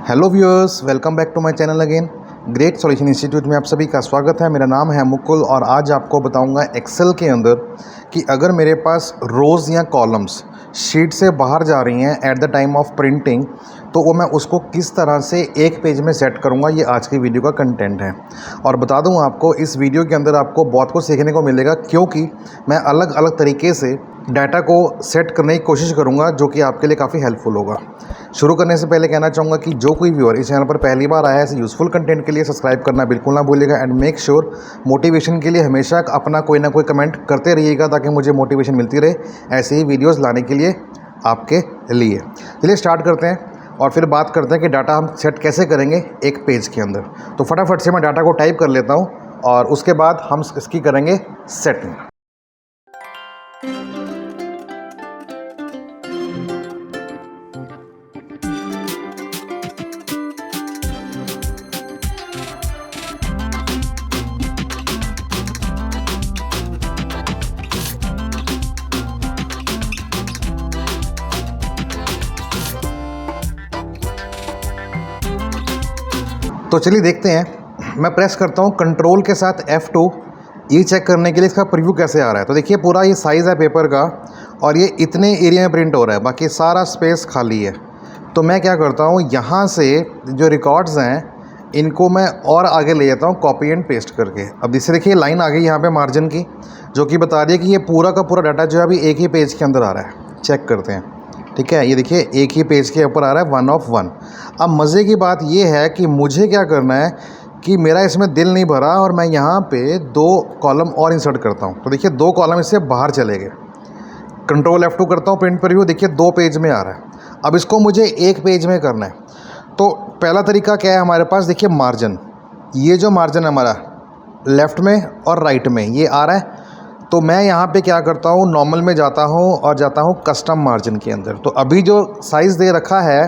Hello viewers, welcome back to my channel again. Great solution institute में आप सभी का स्वागत है। मेरा नाम है मुकुल और आज आपको बताऊंगा एक्सेल के अंदर कि अगर मेरे पास रोज़ या कॉलम्स शीट से बाहर जा रही हैं at the time of printing, तो वो मैं उसको किस तरह से एक पेज में सेट करूंगा, ये आज की वीडियो का कंटेंट है। और बता दूं आपको, इस वीडियो के अंदर आपको बहुत कुछ सीखने को मिलेगा, क्योंकि मैं अलग अलग तरीके से डाटा को सेट करने की कोशिश करूंगा, जो कि आपके लिए काफ़ी हेल्पफुल होगा। शुरू करने से पहले कहना चाहूँगा कि जो कोई व्यूअर इस चैनल पर पहली बार आया है, ऐसे यूज़फुल कंटेंट के लिए सब्सक्राइब करना बिल्कुल ना भूलिएगा एंड मेक श्योर मोटिवेशन के लिए हमेशा अपना कोई ना कोई कमेंट करते रहिएगा, ताकि मुझे मोटिवेशन मिलती रहे ऐसे ही वीडियोज़ लाने के लिए आपके लिए। चलिए स्टार्ट करते हैं और फिर बात करते हैं कि डाटा हम सेट कैसे करेंगे एक पेज के अंदर। तो फटाफट से मैं डाटा को टाइप कर लेता हूँ और उसके बाद हम इसकी करेंगे सेटिंग। तो चलिए देखते हैं। मैं प्रेस करता हूँ कंट्रोल के साथ F2, ये चेक करने के लिए इसका प्रीव्यू कैसे आ रहा है। तो देखिए पूरा ये साइज़ है पेपर का और ये इतने एरिया में प्रिंट हो रहा है, बाकी सारा स्पेस खाली है। तो मैं क्या करता हूँ, यहाँ से जो रिकॉर्ड्स हैं इनको मैं और आगे ले जाता हूँ कॉपी एंड पेस्ट करके। अब जिससे देखिए लाइन आ गई यहाँ पे मार्जिन की, जो कि बता रही है कि ये पूरा का पूरा डाटा जो है अभी एक ही पेज के अंदर आ रहा है। चेक करते हैं। ठीक है, ये देखिए एक ही पेज के ऊपर आ रहा है 1 of 1। अब मज़े की बात ये है कि मुझे क्या करना है कि मेरा इसमें दिल नहीं भरा और मैं यहाँ पे 2 कॉलम और इंसर्ट करता हूँ। तो देखिए 2 कॉलम इससे बाहर चले गए। कंट्रोल F2 करता हूँ, प्रिंट प्रीव्यू, देखिए 2 पेज में आ रहा है। अब इसको मुझे एक पेज में करना है। तो पहला तरीका क्या है हमारे पास, देखिए मार्जिन, ये जो मार्जिन है हमारा लेफ़्ट में और राइट में ये आ रहा है। तो मैं यहाँ पे क्या करता हूँ, नॉर्मल में जाता हूँ और जाता हूँ कस्टम मार्जिन के अंदर। तो अभी जो साइज़ दे रखा है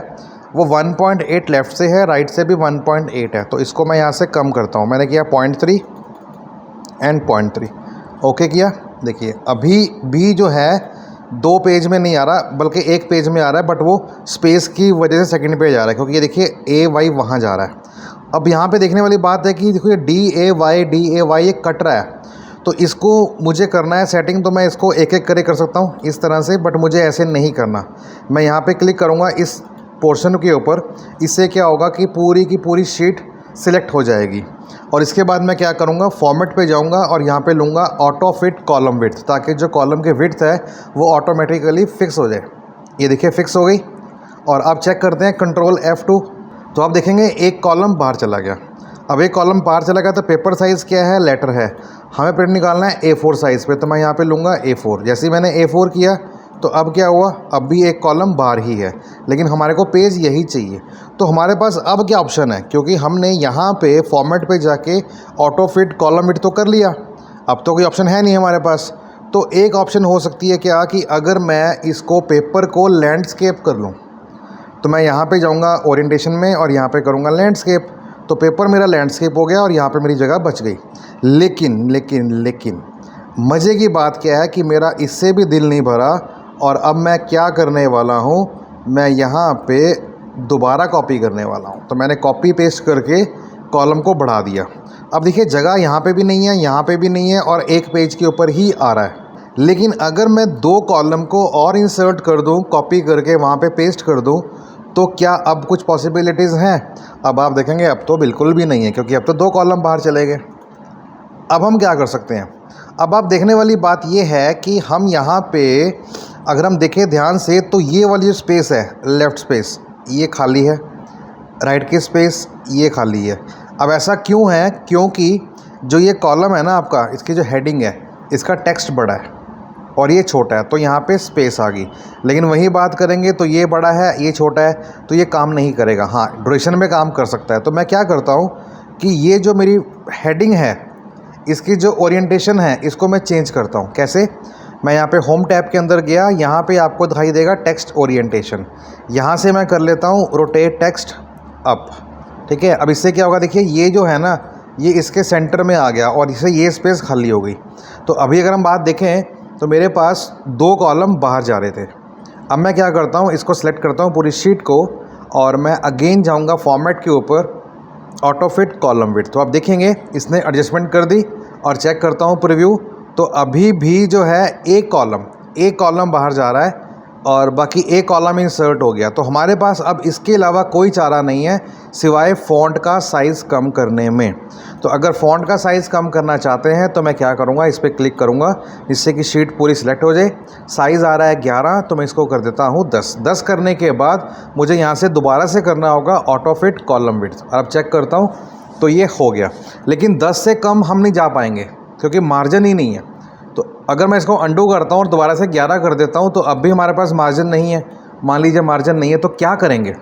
वो 1.8 लेफ़्ट से है, राइट से भी 1.8 है। तो इसको मैं यहाँ से कम करता हूँ। मैंने किया 0.3 एंड 0.3, ओके किया। देखिए अभी भी जो है 2 पेज में नहीं आ रहा, बल्कि एक पेज में आ रहा है, बट वो स्पेस की वजह से सेकंड पेज आ रहा है, क्योंकि ये देखिए AY वहाँ जा रहा है। अब यहाँ पे देखने वाली बात है कि देखिए DAY ये कट रहा है। तो इसको मुझे करना है सेटिंग, तो मैं इसको एक एक करके कर सकता हूँ इस तरह से, बट मुझे ऐसे नहीं करना। मैं यहाँ पे क्लिक करूँगा इस पोर्शन के ऊपर। इससे क्या होगा कि पूरी की पूरी शीट सिलेक्ट हो जाएगी। और इसके बाद मैं क्या करूँगा, फॉर्मेट पे जाऊँगा और यहाँ पे लूँगा ऑटो फिट कॉलम विड्थ, ताकि जो कॉलम की विड्थ है वो ऑटोमेटिकली फ़िक्स हो जाए। ये देखिए फ़िक्स हो गई। और अब चेक करते हैं कंट्रोल F2। तो आप देखेंगे एक कॉलम बाहर चला गया। अब एक कॉलम बाहर चला गया तो पेपर साइज़ क्या है, लेटर है, हमें प्रिंट निकालना है A4 साइज़ पे। तो मैं यहाँ पे लूँगा A4। जैसे ही मैंने A4 किया तो अब क्या हुआ, अब भी एक कॉलम बाहर ही है, लेकिन हमारे को पेज यही चाहिए। तो हमारे पास अब क्या ऑप्शन है, क्योंकि हमने यहाँ पे फॉर्मेट पे जाके ऑटो फिट कॉलम विड्थ तो कर लिया, अब तो कोई ऑप्शन है नहीं हमारे पास। तो एक ऑप्शन हो सकती है क्या कि अगर मैं इसको पेपर को लैंडस्केप कर लूँ, तो मैं यहाँ पे जाऊँगा ओरिएंटेशन में और यहाँ पे करूँगा लैंडस्केप। तो पेपर मेरा लैंडस्केप हो गया और यहाँ पे मेरी जगह बच गई। लेकिन मज़े की बात क्या है कि मेरा इससे भी दिल नहीं भरा और अब मैं क्या करने वाला हूँ, मैं यहाँ पे दोबारा कॉपी करने वाला हूँ। तो मैंने कॉपी पेस्ट करके कॉलम को बढ़ा दिया। अब देखिए जगह यहाँ पे भी नहीं है, यहाँ पे भी नहीं है और एक पेज के ऊपर ही आ रहा है। लेकिन अगर मैं 2 कॉलम को और इंसर्ट कर दूँ, कॉपी करके वहाँ पे पेस्ट कर दूँ, तो क्या अब कुछ पॉसिबिलिटीज़ हैं? अब आप देखेंगे अब तो बिल्कुल भी नहीं है, क्योंकि अब तो 2 कॉलम बाहर चले गए। अब हम क्या कर सकते हैं, अब आप देखने वाली बात ये है कि हम यहाँ पे अगर हम देखें ध्यान से, तो ये वाली जो स्पेस है, लेफ़्ट स्पेस ये खाली है, राइट की स्पेस ये खाली है। अब ऐसा क्यों है, क्योंकि जो ये कॉलम है ना आपका, इसकी जो हेडिंग है, इसका टेक्स्ट बड़ा है और ये छोटा है, तो यहाँ पे स्पेस आ गई। लेकिन वही बात करेंगे तो ये बड़ा है, ये छोटा है, तो ये काम नहीं करेगा। हाँ, ड्यूरेशन में काम कर सकता है। तो मैं क्या करता हूँ कि ये जो मेरी हेडिंग है, इसकी जो ओरिएंटेशन है, इसको मैं चेंज करता हूँ। कैसे, मैं यहाँ पे होम टैब के अंदर गया, यहाँ पे आपको दिखाई देगा टेक्स्ट ओरिएंटेशन, यहाँ से मैं कर लेता हूँ रोटेट टेक्स्ट अप। ठीक है, अब इससे क्या होगा, देखिए ये जो है ना, ये इसके सेंटर में आ गया और इससे ये स्पेस खाली हो गई। तो अभी अगर हम बात देखें तो मेरे पास 2 कॉलम बाहर जा रहे थे। अब मैं क्या करता हूँ, इसको सेलेक्ट करता हूँ पूरी शीट को और मैं अगेन जाऊंगा फॉर्मेट के ऊपर, ऑटो फिट कॉलम विड्थ। तो आप देखेंगे इसने एडजस्टमेंट कर दी और चेक करता हूँ प्रीव्यू, तो अभी भी जो है एक कॉलम बाहर जा रहा है और बाकी एक कॉलम इंसर्ट हो गया। तो हमारे पास अब इसके अलावा कोई चारा नहीं है सिवाय फ़ॉन्ट का साइज़ कम करने में। तो अगर फ़ॉन्ट का साइज़ कम करना चाहते हैं तो मैं क्या करूँगा, इस पर क्लिक करूँगा जिससे कि शीट पूरी सिलेक्ट हो जाए। साइज़ आ रहा है 11, तो मैं इसको कर देता हूँ 10 करने के बाद मुझे यहाँ से दोबारा से करना होगा ऑटो फिट कॉलम विड्थ। अब चेक करता हूँ तो ये हो गया, लेकिन 10 से कम हम नहीं जा पाएंगे क्योंकि मार्जिन ही नहीं है। तो अगर मैं इसको अंडू करता हूँ और दोबारा से 11 कर देता हूँ तो अब भी हमारे पास मार्जिन नहीं है। मान लीजिए मार्जिन नहीं है तो क्या करेंगे,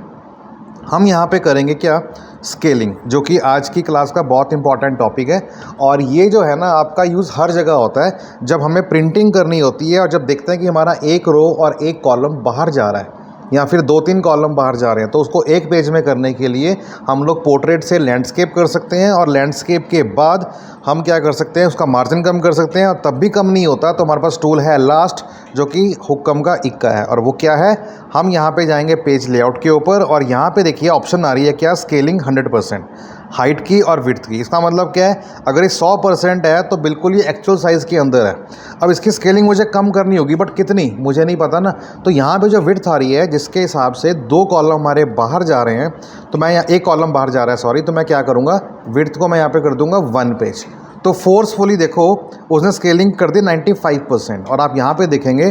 हम यहाँ पे करेंगे क्या, स्केलिंग, जो कि आज की क्लास का बहुत इंपॉर्टेंट टॉपिक है। और ये जो है ना आपका यूज़ हर जगह होता है जब हमें प्रिंटिंग करनी होती है और जब देखते हैं कि हमारा एक रो और एक कॉलम बाहर जा रहा है या फिर 2-3 कॉलम बाहर जा रहे हैं, तो उसको एक पेज में करने के लिए हम लोग पोर्ट्रेट से लैंडस्केप कर सकते हैं और लैंडस्केप के बाद हम क्या कर सकते हैं, उसका मार्जिन कम कर सकते हैं। और तब भी कम नहीं होता तो हमारे पास टूल है लास्ट, जो कि हुक्म का इक्का है। और वो क्या है, हम यहाँ पे जाएंगे पेज लेआउट के ऊपर और यहाँ पे देखिए ऑप्शन आ रही है क्या, स्केलिंग 100%, हाइट की और विड्थ की। इसका मतलब क्या है, अगर ये 100% है तो बिल्कुल ये एक्चुअल साइज़ के अंदर है। अब इसकी स्केलिंग मुझे कम करनी होगी, बट कितनी मुझे नहीं पता ना। तो यहाँ पे जो विड्थ आ रही है जिसके हिसाब से 2 कॉलम हमारे बाहर जा रहे हैं, तो मैं यहाँ एक कॉलम बाहर जा रहा है सॉरी, तो मैं क्या करूँगा, विड्थ को मैं यहाँ पे कर दूँगा 1 पेज। तो फोर्सफुली देखो उसने स्केलिंग कर दी 95%। और आप यहाँ पे देखेंगे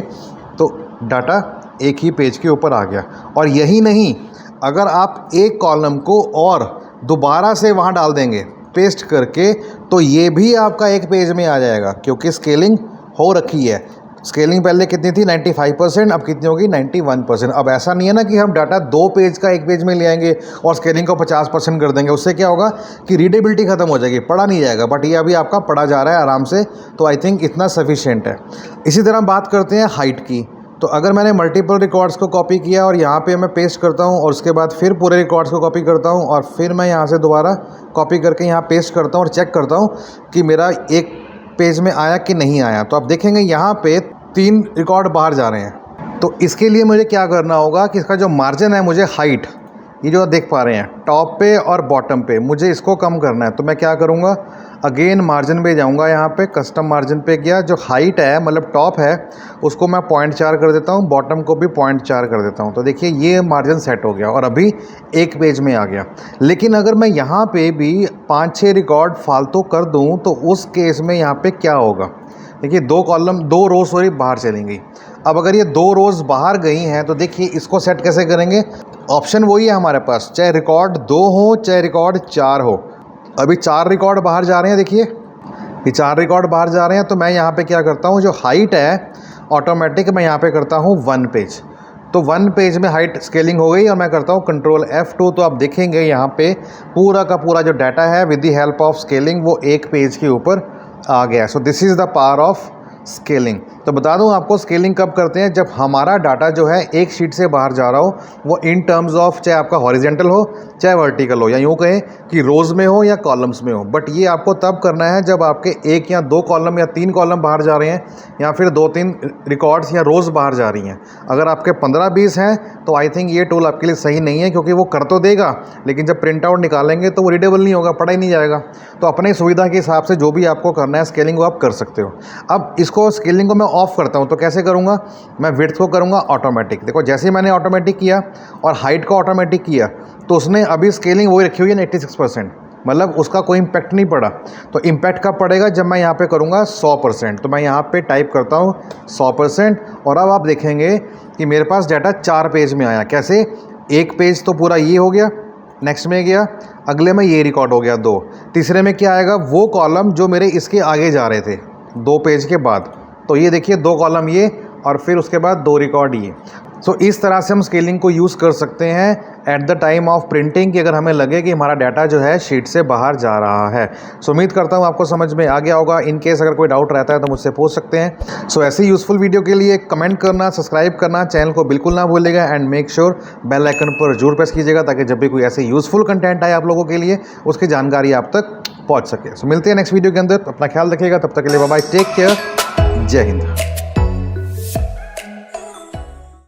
तो डाटा एक ही पेज के ऊपर आ गया। और यही नहीं, अगर आप एक कॉलम को और दोबारा से वहाँ डाल देंगे पेस्ट करके, तो ये भी आपका एक पेज में आ जाएगा क्योंकि स्केलिंग हो रखी है। स्केलिंग पहले कितनी थी 95%, अब कितनी होगी 91%। अब ऐसा नहीं है ना कि हम डाटा 2 पेज का एक पेज में ले आएंगे और स्केलिंग को 50% कर देंगे। उससे क्या होगा कि रीडेबिलिटी ख़त्म हो जाएगी, पढ़ा नहीं जाएगा। बट ये अभी आपका पढ़ा जा रहा है आराम से, तो आई थिंक इतना सफिशिएंट है। इसी तरह बात करते हैं हाइट की। तो अगर मैंने मल्टीपल रिकॉर्ड्स को कॉपी किया और यहाँ पे मैं पेस्ट करता हूँ और उसके बाद फिर पूरे रिकॉर्ड्स को कॉपी करता हूँ और फिर मैं यहाँ से दोबारा कॉपी करके यहाँ पेस्ट करता हूँ और चेक करता हूँ कि मेरा एक पेज में आया कि नहीं आया, तो आप देखेंगे यहाँ पे 3 रिकॉर्ड बाहर जा रहे हैं। तो इसके लिए मुझे क्या करना होगा कि इसका जो मार्जिन है, मुझे हाइट, ये जो आप देख पा रहे हैं टॉप पे और बॉटम पे, मुझे इसको कम करना है। तो मैं क्या करूँगा, अगेन मार्जिन पे जाऊँगा, यहाँ पे कस्टम मार्जिन पे गया, जो हाइट है मतलब टॉप है उसको मैं 0.4 कर देता हूँ, बॉटम को भी 0.4 कर देता हूँ। तो देखिए ये मार्जिन सेट हो गया और अभी एक पेज में आ गया। लेकिन अगर मैं यहाँ पे भी 5-6 रिकॉर्ड फालतू कर दूँ तो उस केस में यहाँ पे क्या होगा, देखिए 2 रोज सॉरी बाहर चलेंगी। अब अगर ये 2 रोज़ बाहर गई हैं तो देखिए इसको सेट कैसे करेंगे, ऑप्शन वही है हमारे पास, चाहे रिकॉर्ड 2 हो चाहे रिकॉर्ड 4 हो। अभी 4 रिकॉर्ड बाहर जा रहे हैं, देखिए ये 4 रिकॉर्ड बाहर जा रहे हैं। तो मैं यहाँ पे क्या करता हूँ, जो हाइट है ऑटोमेटिक मैं यहाँ पे करता हूँ 1 पेज। तो 1 पेज में हाइट स्केलिंग हो गई और मैं करता हूँ कंट्रोल F2। तो आप देखेंगे यहाँ पे पूरा का पूरा जो डाटा है with the help of scaling वो एक पेज के ऊपर आ गया। So this is the power of scaling. तो बता दूं आपको स्केलिंग कब करते हैं, जब हमारा डाटा जो है एक शीट से बाहर जा रहा हो, वो इन टर्म्स ऑफ चाहे आपका हॉरिजेंटल हो चाहे वर्टिकल हो, या यूँ कहें कि रोज़ में हो या कॉलम्स में हो। बट ये आपको तब करना है जब आपके 1 या 2 कॉलम या 3 कॉलम बाहर जा रहे हैं या फिर 2-3 रिकॉर्ड्स या रोज़ बाहर जा रही हैं। अगर आपके 15-20 हैं तो आई थिंक ये टूल आपके लिए सही नहीं है, क्योंकि वो कर तो देगा लेकिन जब प्रिंट आउट निकालेंगे तो वो रीडेबल नहीं होगा, पढ़ा ही नहीं जाएगा। तो अपनी सुविधा के हिसाब से जो भी आपको करना है स्केलिंग वो आप कर सकते हो। अब इसको स्केलिंग को मैं ऑफ करता हूं, तो कैसे करूंगा, मैं विड्थ को करूंगा ऑटोमेटिक। देखो जैसे ही मैंने ऑटोमेटिक किया और हाइट को ऑटोमेटिक किया तो उसने अभी स्केलिंग वही रखी हुई है 86%, मतलब उसका कोई इम्पैक्ट नहीं पड़ा। तो इम्पैक्ट कब पड़ेगा, जब मैं यहाँ पे करूँगा 100%। तो मैं यहाँ पे टाइप करता हूँ 100% और अब आप देखेंगे कि मेरे पास डाटा 4 पेज में आया। कैसे, एक पेज तो पूरा ये हो गया, नेक्स्ट में गया, अगले में ये रिकॉर्ड हो गया 2, तीसरे में क्या आएगा, वो कॉलम जो मेरे इसके आगे जा रहे थे 2 पेज के बाद। तो ये देखिए 2 कॉलम ये और फिर उसके बाद 2 रिकॉर्ड ये। सो इस तरह से हम स्केलिंग को यूज़ कर सकते हैं at the time of printing, कि अगर हमें लगे कि हमारा डाटा जो है शीट से बाहर जा रहा है। सो उम्मीद करता हूँ आपको समझ में आ गया होगा। इन केस अगर कोई डाउट रहता है तो मुझसे पूछ सकते हैं। सो ऐसी यूज़फुल वीडियो के लिए कमेंट करना, सब्सक्राइब करना, चैनल को बिल्कुल ना भूलिएगा and make sure bell icon पर जरूर प्रेस कीजिएगा, ताकि जब भी कोई ऐसे यूज़फुल कंटेंट आए आप लोगों के लिए उसकी जानकारी आप तक पहुँच सके। सो मिलते हैं नेक्स्ट वीडियो के अंदर, अपना ख्याल रखिएगा, तब तक के लिए बाय बाय, टेक केयर, जय हिंद।